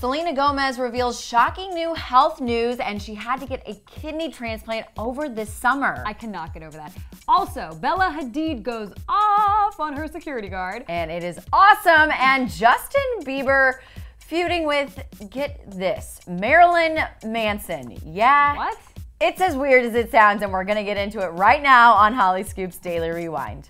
Selena Gomez reveals shocking new health news, and she had to get a kidney transplant over this summer. I cannot get over that. Also, Bella Hadid goes off on her security guard. And it is awesome. And Justin Bieber feuding with, get this, Marilyn Manson. Yeah. What? It's as weird as it sounds, and we're going to get into it right now on Hollyscoop's Daily Rewind.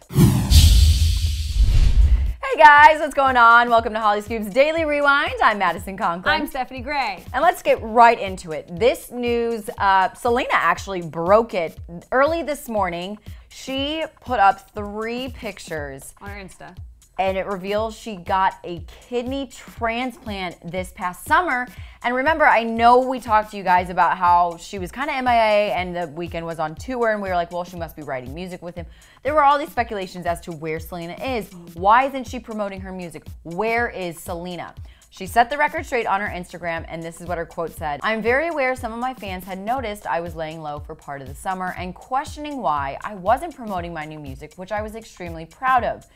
Hey guys, what's going on? Welcome to Hollyscoop's Daily Rewind. I'm Madison Conklin. I'm Stephanie Gray. And let's get right into it. This news, Selena actually broke it early this morning. She put up 3 pictures On her Insta. and it reveals she got a kidney transplant this past summer. And remember, I know we talked to you guys about how she was kind of MIA and the weekend was on tour, and we were like, well, she must be writing music with him. There were all these speculations as to where Selena is. Why isn't she promoting her music? Where is Selena? She set the record straight on her Instagram, and this is what her quote said. I'm very aware some of my fans had noticed I was laying low for part of the summer and questioning why I wasn't promoting my new music, which I was extremely proud of.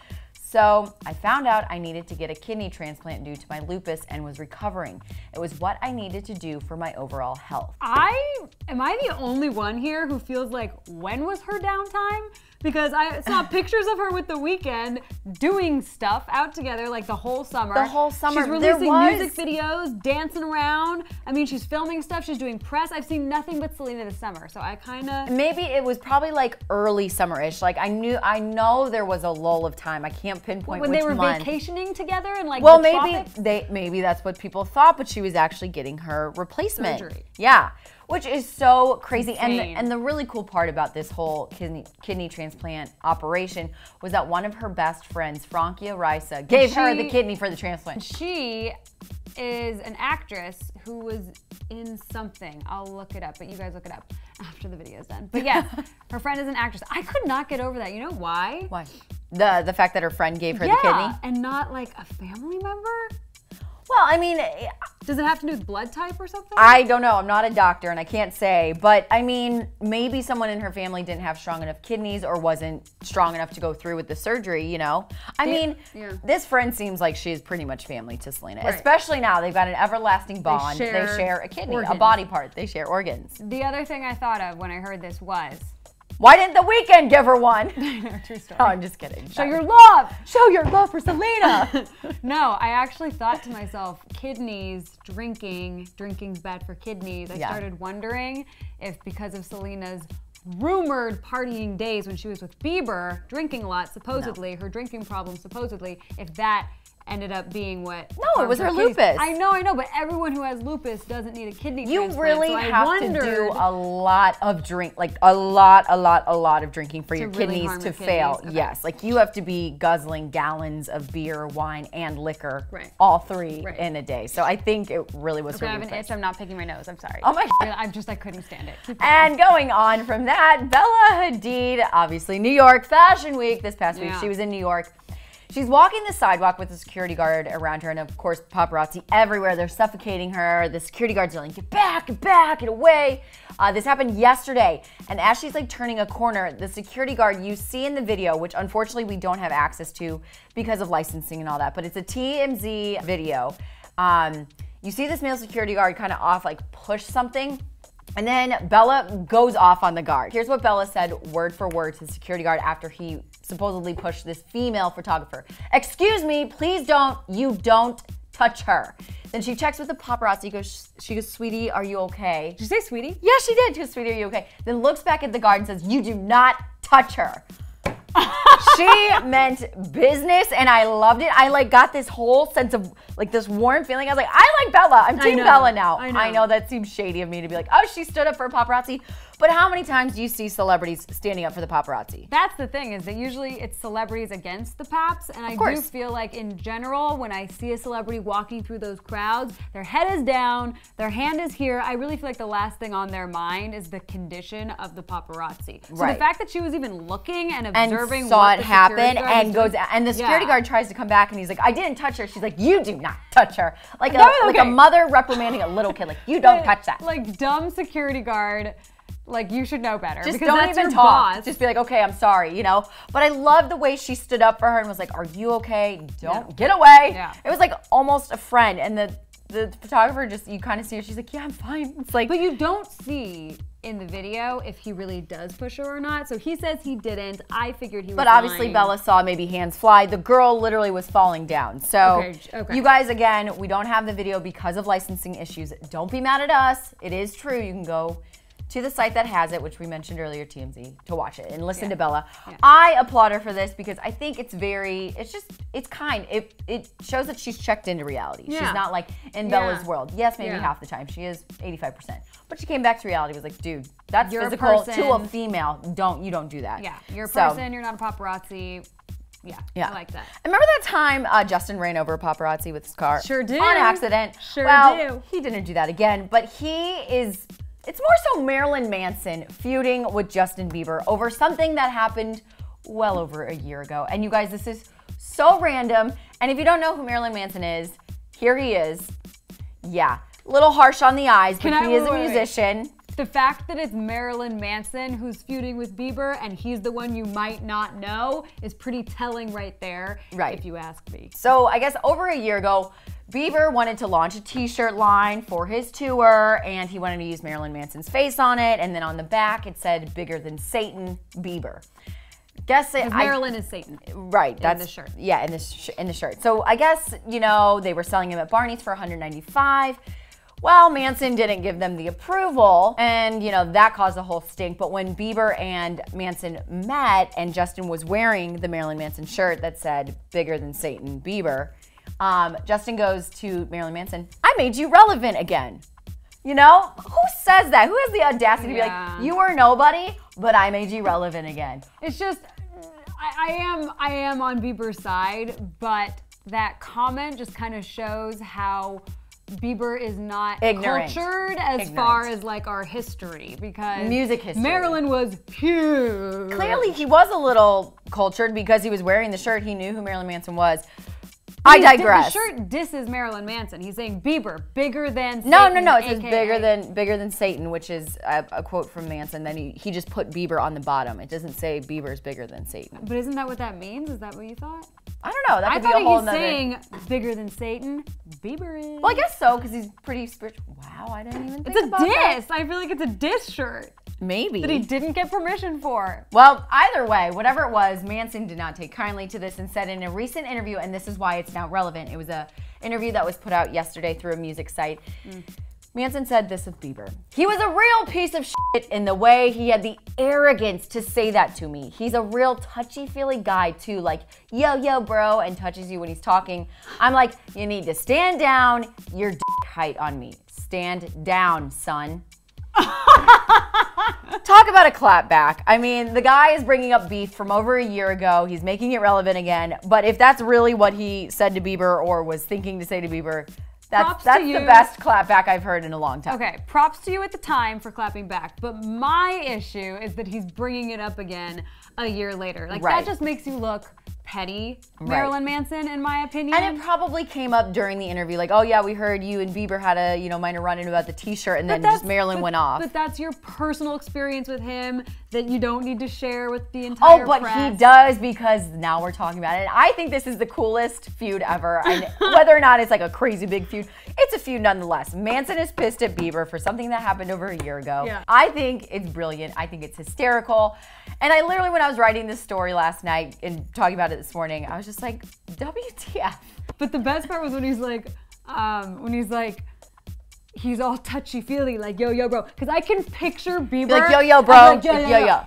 So I found out I needed to get a kidney transplant due to my lupus and was recovering. It was what I needed to do for my overall health. Am I the only one here who feels like, when was her downtime? Because I saw pictures of her with The Weeknd doing stuff out together like the whole summer. The whole summer. She's releasing music videos, dancing around. I mean, she's filming stuff, she's doing press. I've seen nothing but Selena this summer, so I kind of... Maybe it was probably like early summer-ish. Like I know there was a lull of time. I can't pinpoint when which they were month. vacationing together and like well, the maybe that's what people thought, but she was actually getting her replacement. Surgery. Yeah. Which is so crazy. Insane. And the really cool part about this whole kidney transplant operation was that one of her best friends, Frankia Risa, gave her the kidney for the transplant. She is an actress who was in something. I'll look it up, but you guys look it up after the video's done. But yes, her friend is an actress. I could not get over that. You know why? Why? The fact that her friend gave her the kidney? And not like a family member? Well, I mean... Does it have to do with blood type or something? I don't know. I'm not a doctor and I can't say. But I mean, maybe someone in her family didn't have strong enough kidneys or wasn't strong enough to go through with the surgery, you know? I mean, this friend seems like she's pretty much family to Selena. Right. Especially now. They've got an everlasting bond. They share a kidney, a body part. They share organs. The other thing I thought of when I heard this was... Why didn't The Weeknd give her one? True story. Oh, I'm just kidding. Show your love! Show your love for Selena! No, I actually thought to myself, kidneys, drinking's bad for kidneys. I started wondering if because of Selena's rumored partying days when she was with Bieber, drinking a lot, supposedly, her drinking problem, supposedly, if that ended up being what... No, it was her lupus. I know, but everyone who has lupus doesn't need a kidney transplant. You really have to do a lot of a lot of drinking for your kidneys to fail. Okay. Yes, like you have to be guzzling gallons of beer, wine, and liquor, all 3 in a day. So I think it really was her I have lupus. an itch. I'm not picking my nose. I'm sorry. Oh my God. I couldn't stand it. And going on from that, Bella Hadid, obviously New York Fashion Week this past week. She was in New York. She's walking the sidewalk with the security guard around her, and of course, paparazzi everywhere. They're suffocating her. The security guard's yelling, get back, get away. This happened yesterday, and as she's like turning a corner, the security guard you see in the video, which unfortunately we don't have access to because of licensing and all that, but it's a TMZ video. You see this male security guard kind of off, like push something, and then Bella goes off on the guard. Here's what Bella said word for word to the security guard after he supposedly pushed this female photographer. Excuse me, please you don't touch her. Then she checks with the paparazzi, she goes, sweetie, are you okay? Did you say sweetie? Yeah, she did. She goes, sweetie, are you okay? Then looks back at the guard and says, you do not touch her. She meant business, and I loved it. I like got this whole sense of like this warm feeling. I was like, I like Bella. I'm Team Bella now. I know that seems shady of me to be like, oh, she stood up for paparazzi. But how many times do you see celebrities standing up for the paparazzi? That's the thing, is that usually it's celebrities against the paps, and I do feel like in general, when I see a celebrity walking through those crowds, their head is down, their hand is here. I really feel like the last thing on their mind is the condition of the paparazzi. So the fact that she was even looking and observing and saw it happen and goes, and the security guard tries to come back and he's like, I didn't touch her. She's like, you do not touch her. Like a mother reprimanding a little kid, like you don't touch that. Like dumb security guard. Like, you should know better. Just because don't that's even your talk. Boss. Just be like, okay, I'm sorry, you know? But I love the way she stood up for her and was like, are you okay? Don't get away. It was like almost a friend. And the the photographer just, you kind of see her, she's like, yeah, I'm fine. It's like, but you don't see in the video if he really does push her or not. So he says he didn't. I figured he was But obviously lying. Bella saw maybe hands fly. The girl literally was falling down. So Okay. you guys, again, we don't have the video because of licensing issues. Don't be mad at us. It is true. You can go to the site that has it, which we mentioned earlier, TMZ, to watch it and listen to Bella. Yeah. I applaud her for this because I think it's kind. It shows that she's checked into reality. Yeah. She's not like in Bella's world. Yes, maybe half the time. She is 85%. But she came back to reality, was like, dude, that's physical to a female. You don't do that. Yeah, you're a person, you're not a paparazzi. Yeah, I like that. Remember that time Justin ran over a paparazzi with his car? Sure do. On accident. Sure do. He didn't do that again, but it's more so Marilyn Manson feuding with Justin Bieber over something that happened well over a year ago. And you guys, this is so random. And if you don't know who Marilyn Manson is, here he is. Yeah, a little harsh on the eyes, but he is a musician. The fact that it's Marilyn Manson who's feuding with Bieber and he's the one you might not know is pretty telling right there, if you ask me. So I guess over a year ago, Bieber wanted to launch a t-shirt line for his tour, and he wanted to use Marilyn Manson's face on it, and then on the back it said "Bigger than Satan, Bieber." Marilyn is Satan. Right. That's in the shirt. Yeah, in the shirt. So I guess, they were selling him at Barney's for $195. Well, Manson didn't give them the approval, and that caused a whole stink. But when Bieber and Manson met, and Justin was wearing the Marilyn Manson shirt that said "Bigger than Satan, Bieber," Justin goes to Marilyn Manson, "I made you relevant again." Who says that? Who has the audacity to be like, "You were nobody, but I made you relevant again"? It's just, I am on Bieber's side, but that comment just kind of shows how Bieber is not cultured as far as like our history, because music history. Marilyn was huge. Clearly he was a little cultured because he was wearing the shirt. He knew who Marilyn Manson was. I digress. The shirt disses Marilyn Manson. He's saying Bieber, bigger than Satan. No. It says bigger than Satan, which is a quote from Manson. Then he just put Bieber on the bottom. It doesn't say Bieber's bigger than Satan. But isn't that what that means? Is that what you thought? I don't know. That could be a whole nother. Saying bigger than Satan, Bieber is. Well, I guess so, because he's pretty spiritual. Wow, I didn't even think about that. It's a diss. That. I feel like it's a diss shirt. Maybe. That he didn't get permission for. Well, either way, whatever it was, Manson did not take kindly to this and said in a recent interview, and this is why it's now relevant. It was an interview that was put out yesterday through a music site. Manson said this of Bieber: "He was a real piece of shit in the way he had the arrogance to say that to me. He's a real touchy-feely guy too, like, yo, bro," and touches you when he's talking. I'm like, you need to stand down. Your height on me. Stand down, son. Talk about a clapback. I mean, the guy is bringing up beef from over a year ago. He's making it relevant again. But if that's really what he said to Bieber or was thinking to say to Bieber, that's the best clapback I've heard in a long time. Okay, props to you at the time for clapping back. But my issue is that he's bringing it up again a year later. Like, that just makes you look petty, Marilyn Manson, in my opinion. And it probably came up during the interview, like, "Oh yeah, we heard you and Bieber had a minor run-in about the t-shirt," and then just Marilyn went off. But that's your personal experience with him that you don't need to share with the entire press. Oh, but he does, because now we're talking about it. And I think this is the coolest feud ever. And whether or not it's like a crazy big feud, it's a feud nonetheless. Manson is pissed at Bieber for something that happened over a year ago. Yeah. I think it's brilliant. I think it's hysterical. And I literally, when I was writing this story last night and talking about it this morning, I was just like, WTF. But the best part was when he's like, he's all touchy-feely, like, yo, bro. Because I can picture Bieber. Like, yo, bro. Like, yo.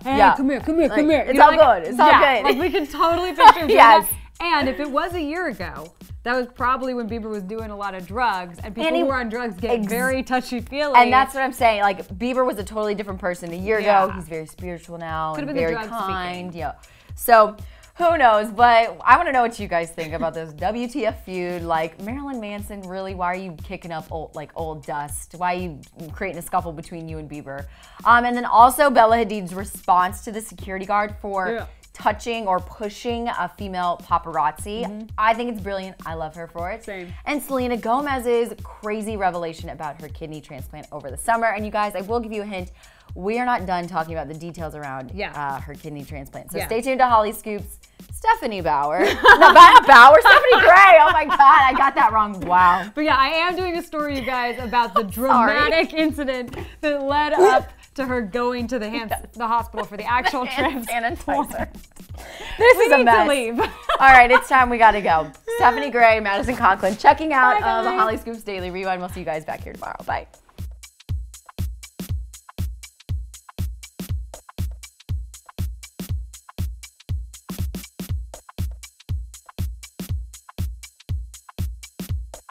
Hey, come here. It's all good. It's all good. Like, we can totally picture him doing that. And if it was a year ago, that was probably when Bieber was doing a lot of drugs, and people who are on drugs get very touchy-feely. And that's what I'm saying. Like, Bieber was a totally different person a year ago. He's very spiritual now and very kind. Yeah. So who knows? But I want to know what you guys think about this WTF feud. Like, Marilyn Manson, really? Why are you kicking up old dust? Why are you creating a scuffle between you and Bieber? And then also Bella Hadid's response to the security guard for touching or pushing a female paparazzi. I think it's brilliant. I love her for it. Same. And Selena Gomez's crazy revelation about her kidney transplant over the summer. And you guys, I will give you a hint. we are not done talking about the details around her kidney transplant. So stay tuned to Hollyscoop's Stephanie Bauer. No, Bauer, Stephanie Gray. Oh my God, I got that wrong. Wow. But yeah, I am doing a story, you guys, about the dramatic incident that led up to her going to the hospital for the actual transplant. This is a mess. To leave. All right, it's time. We got to go. Stephanie Gray, Madison Conklin, checking out of Hollyscoop's Daily Rewind. We'll see you guys back here tomorrow. Bye.